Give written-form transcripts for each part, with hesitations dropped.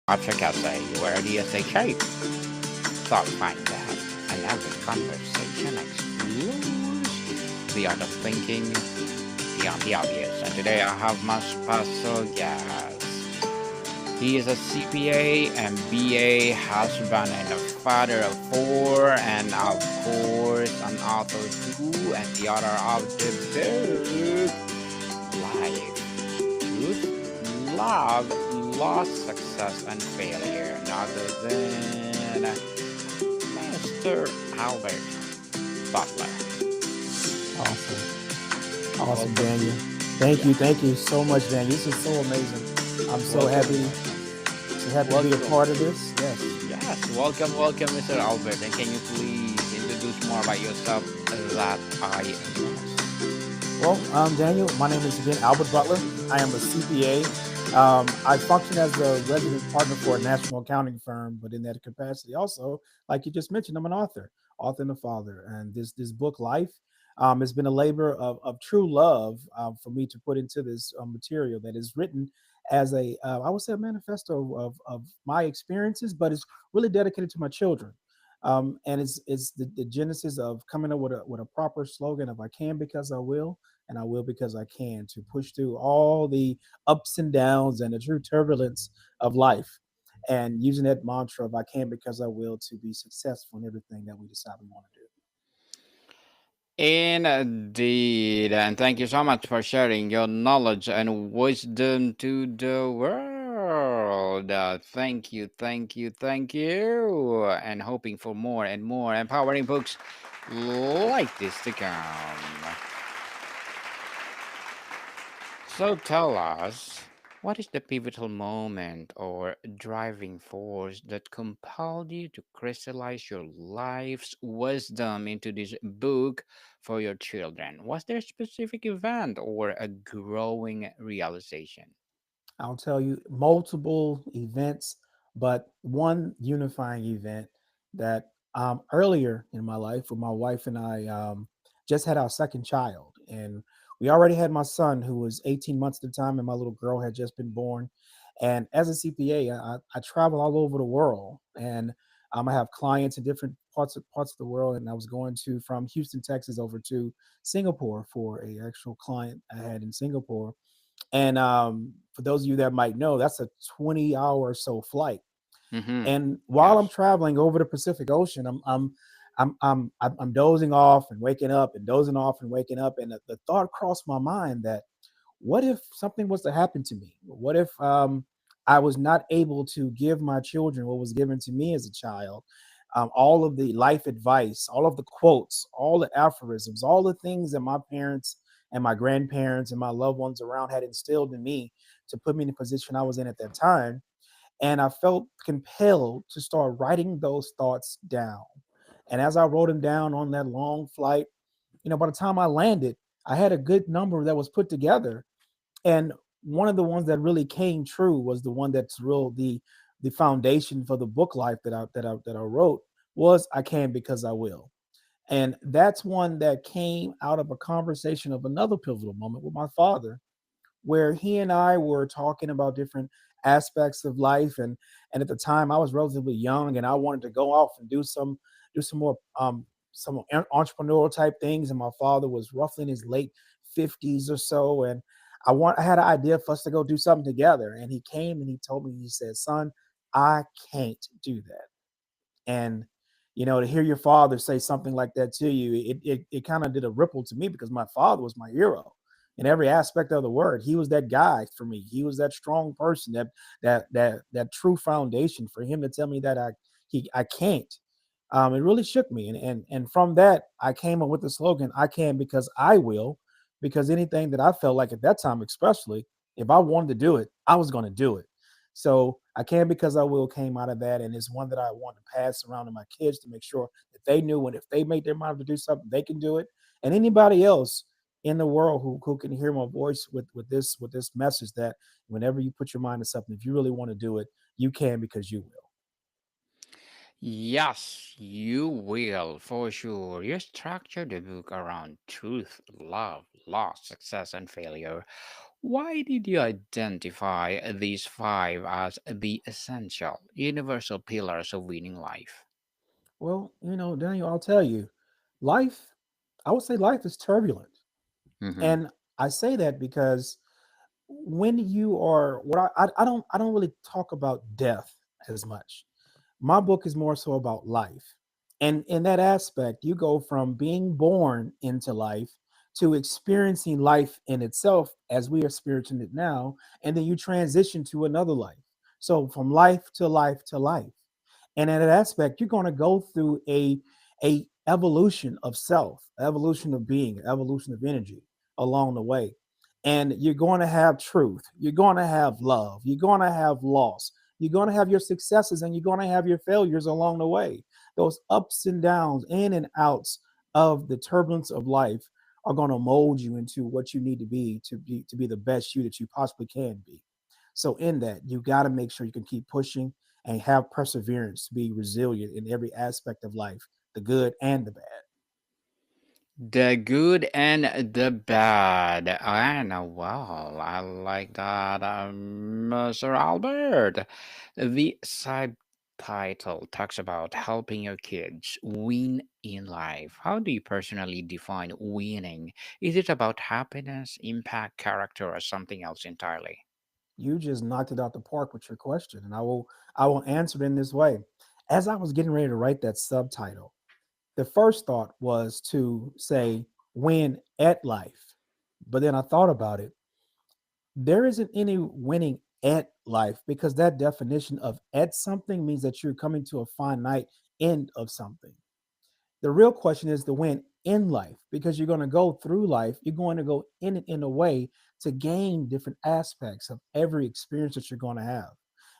Object Essay, where the essay shape thought find that, and every conversation explores the art of thinking beyond the obvious. And today I have my special guest. He is a CPA, MBA, husband, and a father of four, and of course, an author too, and the author of the book Life, Truth, Love, Loss, Success, and Failure. None other than Mr. Albert Butler. Awesome. Awesome, Welcome. Daniel. Thank Yeah, you. Thank you so much, Daniel. This is so amazing. I'm welcome. so happy to be a Welcome. part of this. Yes. Yes, welcome, Mr. Albert. And can you please introduce more about yourself that I missed? Well, Daniel, my name is again Albert Butler. I am a CPA. I function as a resident partner for a national accounting firm, but in that capacity, also, like you just mentioned, I'm an author and a father. And this book, Life, has been a labor of true love for me to put into this material that is written as I would say, a manifesto of my experiences, but it's really dedicated to my children. And it's the genesis of coming up with a proper slogan of I can because I will, and I will because I can, to push through all the ups and downs and the true turbulence of life, and using that mantra of I can because I will to be successful in everything that we decide we want to do. Indeed, and thank you so much for sharing your knowledge and wisdom to the world. Thank you, and hoping for more and more empowering books like this to come. So tell us, what is the pivotal moment or driving force that compelled you to crystallize your life's wisdom into this book for your children? Was there a specific event or a growing realization? I'll tell you multiple events, but one unifying event that earlier in my life, when my wife and I just had our second child, and we already had my son who was 18 months at the time, and my little girl had just been born. And as a CPA, I travel all over the world, and I have clients in different parts of the world. And I was going to from Houston, Texas, over to Singapore for a actual client I had in Singapore, and for those of you that might know, that's a 20-hour or so flight. Mm-hmm. And while I'm Yes. traveling over the Pacific Ocean, I'm dozing off and waking up and dozing off and waking up, and the thought crossed my mind that what if something was to happen to me? What if I was not able to give my children what was given to me as a child? All of the life advice, all of the quotes, all the aphorisms, all the things that my parents and my grandparents and my loved ones around had instilled in me to put me in the position I was in at that time. And I felt compelled to start writing those thoughts down. And as I wrote them down on that long flight, by the time I landed, I had a good number that was put together. And one of the ones that really came true was the one that's real the foundation for the book Life that I wrote was I can because I will. And that's one that came out of a conversation of another pivotal moment with my father, where he and I were talking about different aspects of life. And at the time I was relatively young, and I wanted to go off and do some more some entrepreneurial type things. And my father was roughly in his late 50s or so, and I had an idea for us to go do something together. And he came and he told me, he said, "Son, I can't do that." And to hear your father say something like that to you, it kind of did a ripple to me, because my father was my hero in every aspect of the word. He was that guy for me. He was that strong person, that true foundation. For him to tell me that I can't, it really shook me. And from that, I came up with the slogan, I can because I will. Because anything that I felt like at that time, especially if I wanted to do it, I was going to do it. So I can because I will came out of that, and it's one that I want to pass around to my kids to make sure that they knew, when if they make their mind to do something, they can do it. And anybody else in the world who can hear my voice with this message, that whenever you put your mind to something, if you really want to do it, you can because you will. Yes, you will, for sure. You structure the book around truth, love, loss, success, and failure, Why did you identify these five as the essential, universal pillars of winning life? Well, Daniel, I'll tell you, life, I would say life is turbulent. Hmm. And I say that because when you are what I don't really talk about death as much. My book is more so about life. And in that aspect, you go from being born into life to experiencing life in itself as we are experiencing it now, and then you transition to another life. So from life to life to life. And in that aspect, you're going to go through a evolution of self, evolution of being, evolution of energy along the way. And you're going to have truth, you're going to have love, you're going to have loss, you're going to have your successes, and you're going to have your failures along the way. Those ups and downs, in and outs of the turbulence of life are going to mold you into what you need to be the best you that you possibly can be. So in that, you got to make sure you can keep pushing and have perseverance to be resilient in every aspect of life, the good and the bad. The good and the bad. And well, I like that, Sir Albert. The subtitle talks about helping your kids win in life. How do you personally define winning? Is it about happiness, impact, character, or something else entirely? You just knocked it out the park with your question, and I will answer it in this way. As I was getting ready to write that subtitle, the first thought was to say win at life. But then I thought about it. There isn't any winning at life because that definition of at something means that you're coming to a finite end of something. The real question is the win in life because you're going to go through life. You're going to go in it in a way to gain different aspects of every experience that you're going to have.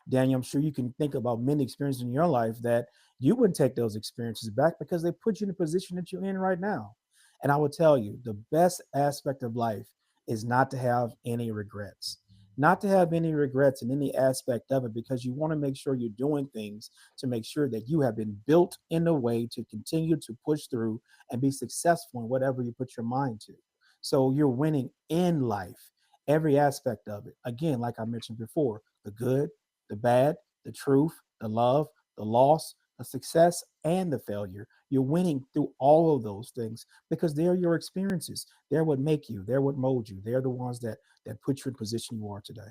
Daniel, I'm sure you can think about many experiences in your life that you wouldn't take those experiences back because they put you in the position that you're in right now. And I will tell you, the best aspect of life is not to have any regrets. Not to have any regrets in any aspect of it because you want to make sure you're doing things to make sure that you have been built in a way to continue to push through and be successful in whatever you put your mind to. So you're winning in life, every aspect of it. Again, like I mentioned before, the good, the bad, the truth, the love, the loss, the success, and the failure. You're winning through all of those things because they're your experiences. They're what make you. They're what mold you. They're the ones that put you in position you are today.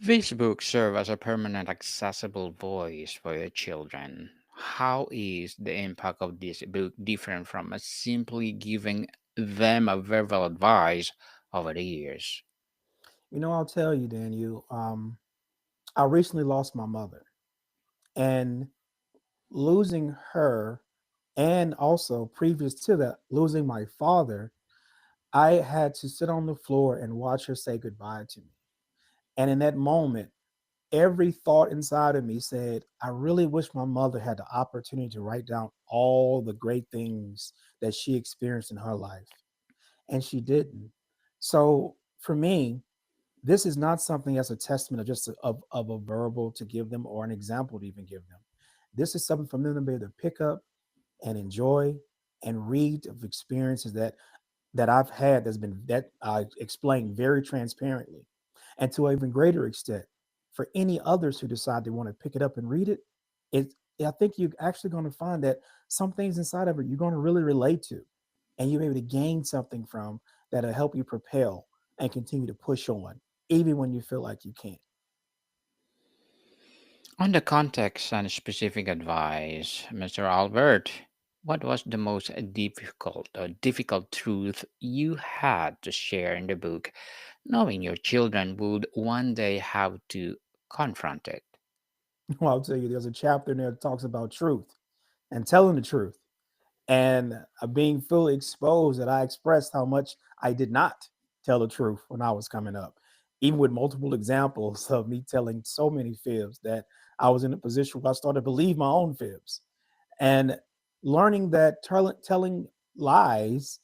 These books serve as a permanent accessible voice for your children. How is the impact of this book different from simply giving them a verbal advice over the years? I'll tell you, Daniel. I recently lost my mother, and losing her, and also previous to that, losing my father, I had to sit on the floor and watch her say goodbye to me. And in that moment, every thought inside of me said, I really wish my mother had the opportunity to write down all the great things that she experienced in her life. And she didn't. So for me, this is not something as a testament of just of a verbal to give them or an example to even give them. This is something for them to be able to pick up and enjoy and read of experiences that I've had that I explain very transparently. And to an even greater extent, for any others who decide they want to pick it up and read it, it I think you're actually going to find that some things inside of it you're going to really relate to, and you're able to gain something from that'll help you propel and continue to push on, even when you feel like you can't. On the context and specific advice, Mr. Albert, what was the most difficult truth you had to share in the book, knowing your children would one day have to confront it? Well, I'll tell you, there's a chapter in there that talks about truth and telling the truth and being fully exposed that I expressed how much I did not tell the truth when I was coming up, even with multiple examples of me telling so many fibs that I was in a position where I started to believe my own fibs and learning that telling lies,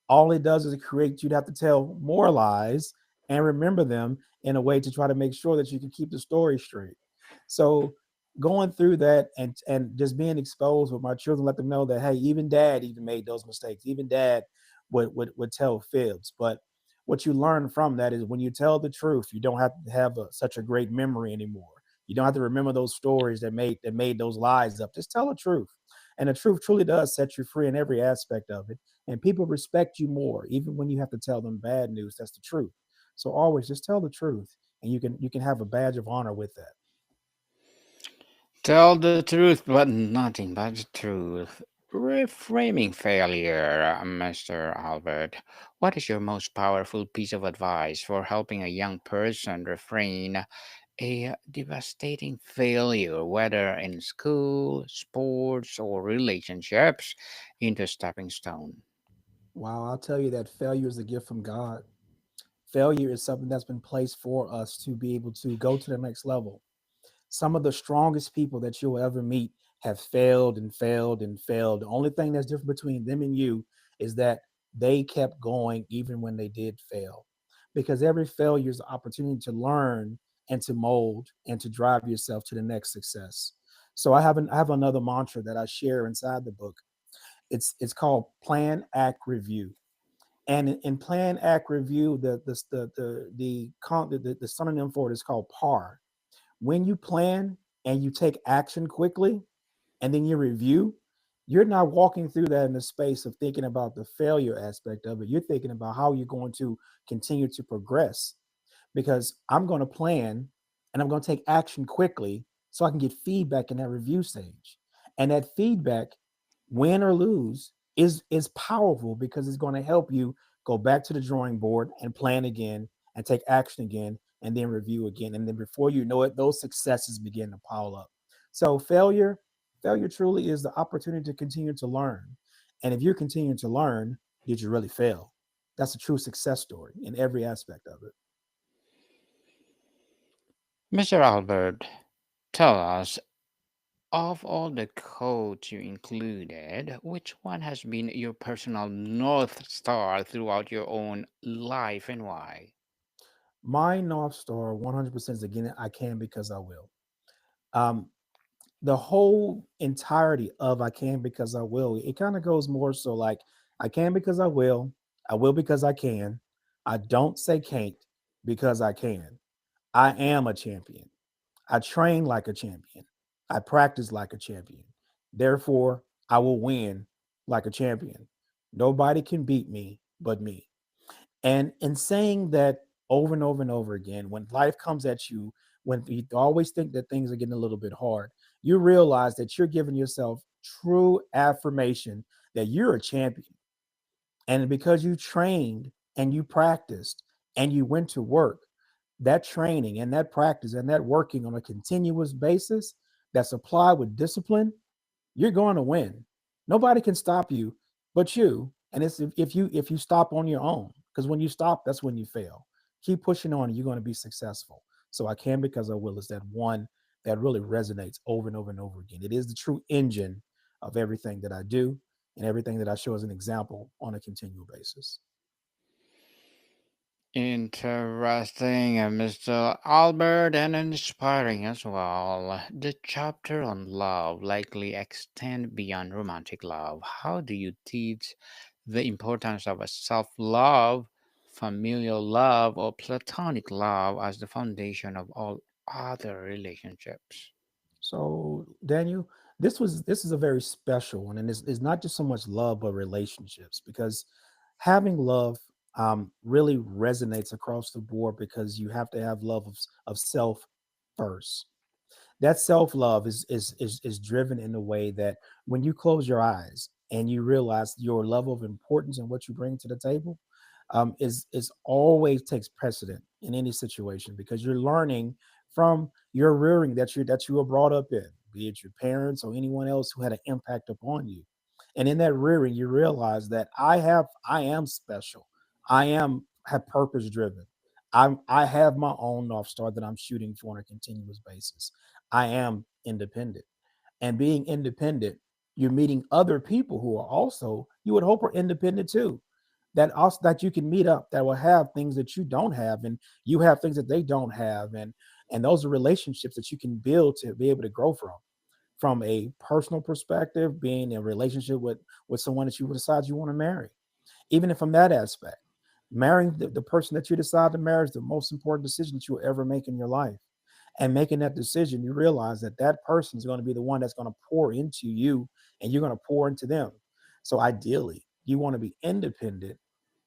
all it does is it create you'd have to tell more lies and remember them in a way to try to make sure that you can keep the story straight. So going through that and just being exposed with my children, let them know that hey, even dad even made those mistakes. Even dad would tell fibs. But what you learn from that is when you tell the truth, you don't have to have such a great memory anymore. You don't have to remember those stories that made those lies up. Just tell the truth, and the truth truly does set you free in every aspect of it. And people respect you more, even when you have to tell them bad news. That's the truth. So always just tell the truth, and you can have a badge of honor with that. Tell the truth, but nothing but the truth. Reframing failure, Mr. Albert. What is your most powerful piece of advice for helping a young person refrain a devastating failure, whether in school, sports, or relationships, into a stepping stone? Wow, I'll tell you that failure is a gift from God. Failure is something that's been placed for us to be able to go to the next level. Some of the strongest people that you'll ever meet have failed and failed and failed. The only thing that's different between them and you is that they kept going even when they did fail. Because every failure is an opportunity to learn and to mold and to drive yourself to the next success. So I have another mantra that I share inside the book. It's called Plan, Act, Review. And in Plan, Act, Review, the synonym for it is called PAR. When you plan and you take action quickly and then you review, you're not walking through that in the space of thinking about the failure aspect of it. You're thinking about how you're going to continue to progress, because I'm going to plan and I'm going to take action quickly so I can get feedback in that review stage. And that feedback, win or lose, is powerful because it's going to help you go back to the drawing board and plan again and take action again and then review again. And then before you know it, those successes begin to pile up. So failure truly is the opportunity to continue to learn. And if you're continuing to learn, did you really fail? That's a true success story in every aspect of it. Mr. Albert, tell us, of all the quotes you included, which one has been your personal North Star throughout your own life and why? My North Star 100% is again, I can because I will. Um, the whole entirety of I can because I will, it kind of goes more so like I can because I will because I can, I don't say can't because I can. I am a champion. I train like a champion. I practice like a champion. Therefore, I will win like a champion. Nobody can beat me but me. And in saying that over and over and over again, when life comes at you, when you always think that things are getting a little bit hard, you realize that you're giving yourself true affirmation that you're a champion. And because you trained and you practiced and you went to work, that training and that practice and that working on a continuous basis that's applied with discipline, you're going to win. Nobody can stop you but you. And it's if you stop on your own, because when you stop, that's when you fail. Keep pushing on, and you're going to be successful. So I can because I will is that one that really resonates over and over and over again. It is the true engine of everything that I do and everything that I show as an example on a continual basis. Interesting, Mr. Albert, and inspiring as well. The chapter on love likely extend beyond romantic love. How do you teach the importance of a self-love, familial love, or platonic love as the foundation of all other relationships? So Daniel, this is a very special one, and it's not just so much love but relationships, because having love really resonates across the board, because you have to have love of self first. That self love is driven in a way that when you close your eyes and you realize your level of importance and what you bring to the table, is always takes precedent in any situation, because you're learning from your rearing that you were brought up in, be it your parents or anyone else who had an impact upon you. And in that rearing, you realize that I am special. I am have purpose driven. I have my own North Star that I'm shooting for on a continuous basis. I am independent. And being independent, you're meeting other people who are also, you would hope, are independent too. That you can meet up that will have things that you don't have, and you have things that they don't have. And those are relationships that you can build to be able to grow from a personal perspective, being in a relationship with someone that you decide you want to marry, even if from that aspect. Marrying the person that you decide to marry is the most important decision that you'll ever make in your life. And making that decision, you realize that that person is going to be the one that's going to pour into you and you're going to pour into them. So ideally, you want to be independent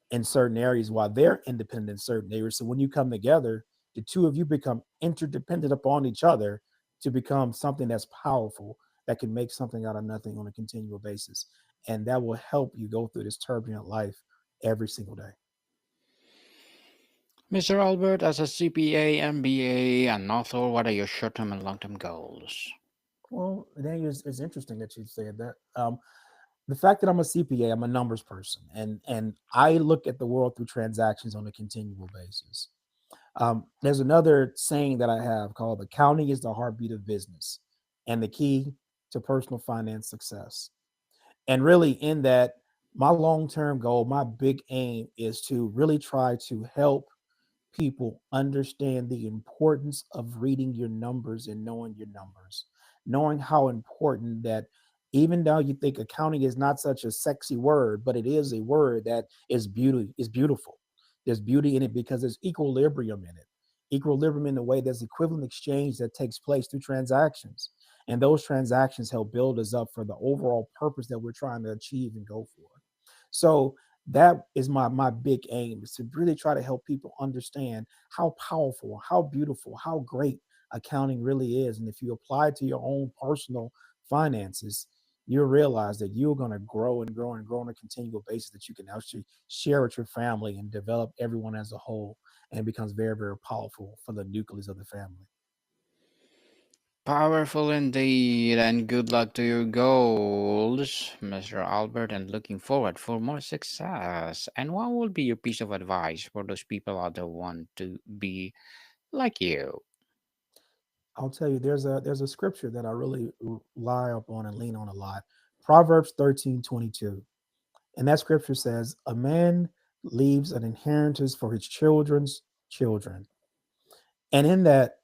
in certain areas while they're independent in certain areas. So when you come together, the two of you become interdependent upon each other to become something that's powerful that can make something out of nothing on a continual basis. And that will help you go through this turbulent life every single day. Mr. Albert, as a CPA, MBA, and author, what are your short term and long term goals? Well, Daniel, it's interesting that you said that. The fact that I'm a CPA, I'm a numbers person, and I look at the world through transactions on a continual basis. There's another saying that I have called accounting is the heartbeat of business and the key to personal finance success. And really, in that, my long term goal, my big aim is to really try to help people understand the importance of reading your numbers and knowing your numbers, knowing how important that, even though you think accounting is not such a sexy word, but it is a word that is beautiful. There's beauty in it because there's equilibrium in it. Equilibrium in the way there's equivalent exchange that takes place through transactions. And those transactions help build us up for the overall purpose that we're trying to achieve and go for. So that is my big aim, is to really try to help people understand how powerful, how beautiful, how great accounting really is. And if you apply it to your own personal finances, you'll realize that you're going to grow and grow and grow on a continual basis, that you can actually share with your family and develop everyone as a whole. And it becomes very, very powerful for the nucleus of the family. Powerful indeed, and good luck to your goals, Mr. Albert, and looking forward for more success. And what would be your piece of advice for those people out there who want to be like you? I'll tell you, there's a scripture that I really rely upon and lean on a lot. Proverbs 13:22. And that scripture says, a man leaves an inheritance for his children's children. And in that,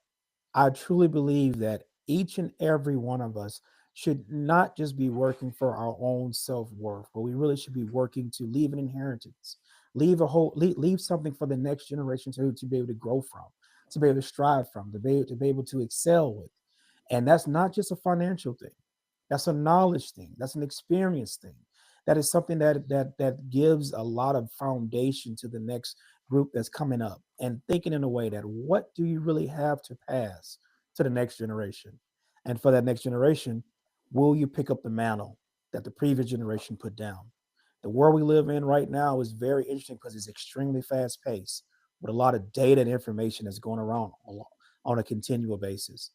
I truly believe that each and every one of us should not just be working for our own self-worth, but we really should be working to leave an inheritance, leave something for the next generation to be able to grow from, to be able to strive from, to be able to excel with. And that's not just a financial thing. That's a knowledge thing. That's an experience thing. That is something that gives a lot of foundation to the next group that's coming up, and thinking in a way that, what do you really have to pass to the next generation? And for that next generation, will you pick up the mantle that the previous generation put down? The world we live in right now is very interesting because it's extremely fast paced, with a lot of data and information that's going around on a continual basis.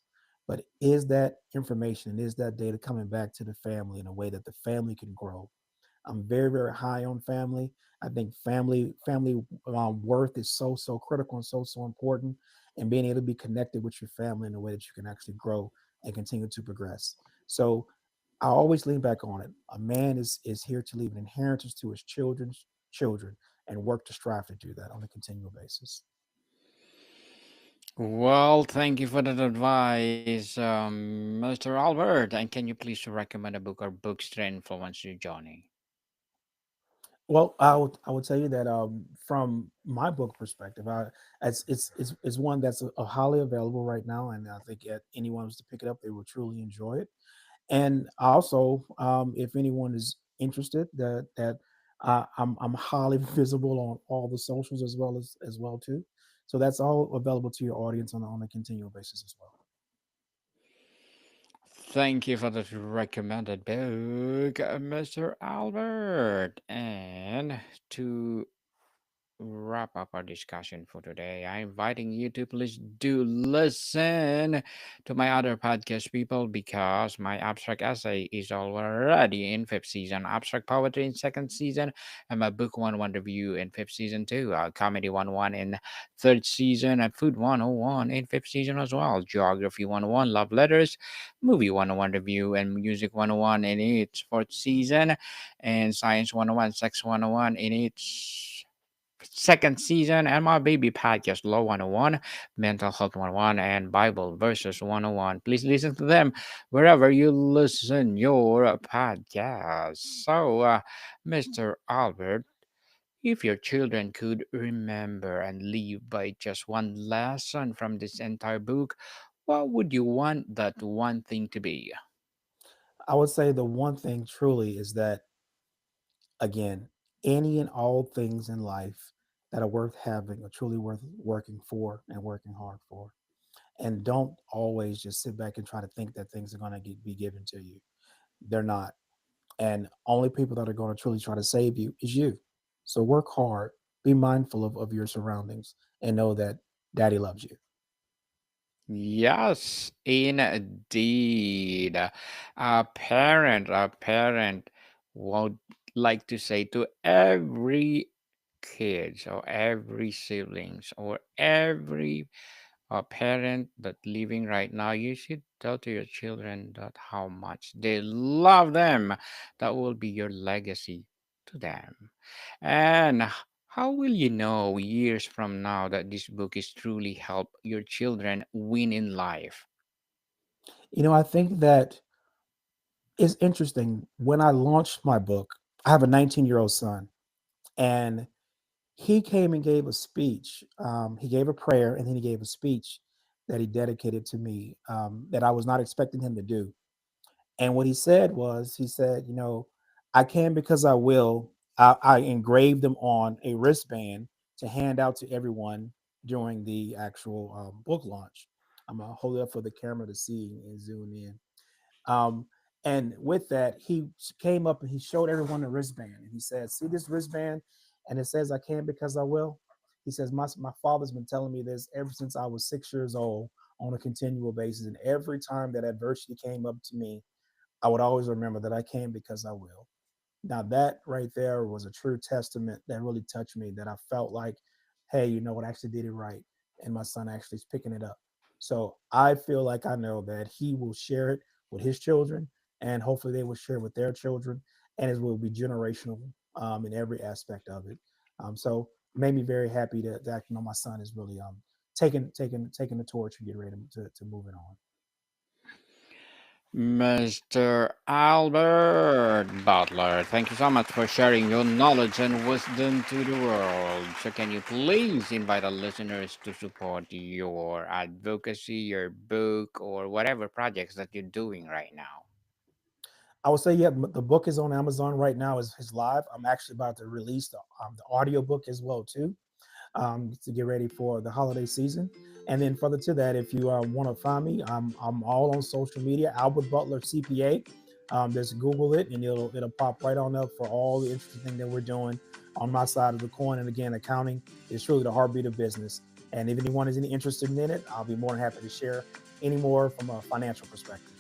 But is that information and is that data coming back to the family in a way that the family can grow? I'm very, very high on family. I think family worth is so critical and so important, and being able to be connected with your family in a way that you can actually grow and continue to progress. So I always lean back on it. A man is here to leave an inheritance to his children's children and work to strive to do that on a continual basis. Well, thank you for that advice, Mr. Albert. And can you please recommend a book or books that influence your journey? Well, I would tell you that from my book perspective, it's one that's highly available right now, and I think anyone was to pick it up, they will truly enjoy it. And also, if anyone is interested, I'm highly visible on all the socials as well too. So that's all available to your audience on a continual basis as well. Thank you for the recommended book, Mr. Albert. And to wrap up our discussion for today, I'm inviting you to please do listen to my other podcast, people, because my abstract essay is already in fifth season, abstract poetry in second season, and my book 101 review in fifth season too, comedy 101 in third season, and food 101 in fifth season as well, geography 101, love letters, movie 101 review, and music 101 in its fourth season, and science 101, sex 101 in its second season, and my baby podcast Law 101, Mental Health 101, and Bible Verses 101. Please listen to them wherever you listen your podcast. So, Mr. Albert, If your children could remember and live by just one lesson from this entire book, what would you want that one thing to be? I would say the one thing truly is that, again, any and all things in life that are worth having are truly worth working for and working hard for. And don't always just sit back and try to think that things are going to be given to you. They're not. And only people that are going to truly try to save you is you. So work hard, be mindful of your surroundings, and know that daddy loves you. Yes, indeed. A parent would like to say to every kids or every siblings or every parent that living right now, you should tell to your children that how much they love them. That will be your legacy to them. And how will you know years from now that this book is truly help your children win in life? I think that it's interesting. When I launched my book, I have a 19-year-old son, and he came and gave a speech. He gave a prayer, and then he gave a speech that he dedicated to me, that I was not expecting him to do. And what he said was, he said, I can because I will. I engraved them on a wristband to hand out to everyone during the actual book launch. I'm gonna hold it up for the camera to see and zoom in. Um, and with that, he came up and he showed everyone the wristband. And he said, "See this wristband?" And it says, "I can because I will." He says, My father's been telling me this ever since I was 6 years old on a continual basis. And every time that adversity came up to me, I would always remember that I can because I will. Now that right there was a true testament that really touched me. That I felt like, hey, what, I actually did it right, and my son actually is picking it up. So I feel like I know that he will share it with his children, and hopefully they will share it with their children, and it will be generational in every aspect of it. So made me very happy that my son is really taking the torch and getting ready to move it on. Mr. Albert Butler, thank you so much for sharing your knowledge and wisdom to the world. So, can you please invite our listeners to support your advocacy, your book, or whatever projects that you're doing right now? I would say, yeah, the book is on Amazon right now. Is live. I'm actually about to release the audio book as well too, to get ready for the holiday season. And then further to that, if you want to find me, I'm all on social media. Albert Butler CPA. Just Google it, and it'll pop right on up for all the interesting thing that we're doing on my side of the coin. And again, accounting is truly the heartbeat of business. And if anyone is any interested in it, I'll be more than happy to share any more from a financial perspective.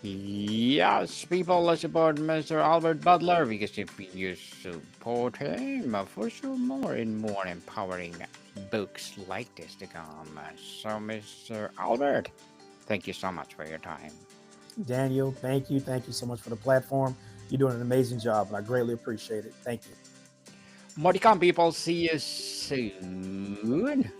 Yes, people, let's support Mr. Albert Butler because if you support him, for sure more and more empowering books like this to come. So, Mr. Albert, thank you so much for your time. Daniel, thank you. Thank you so much for the platform. You're doing an amazing job, and I greatly appreciate it. Thank you. More to come, people. See you soon.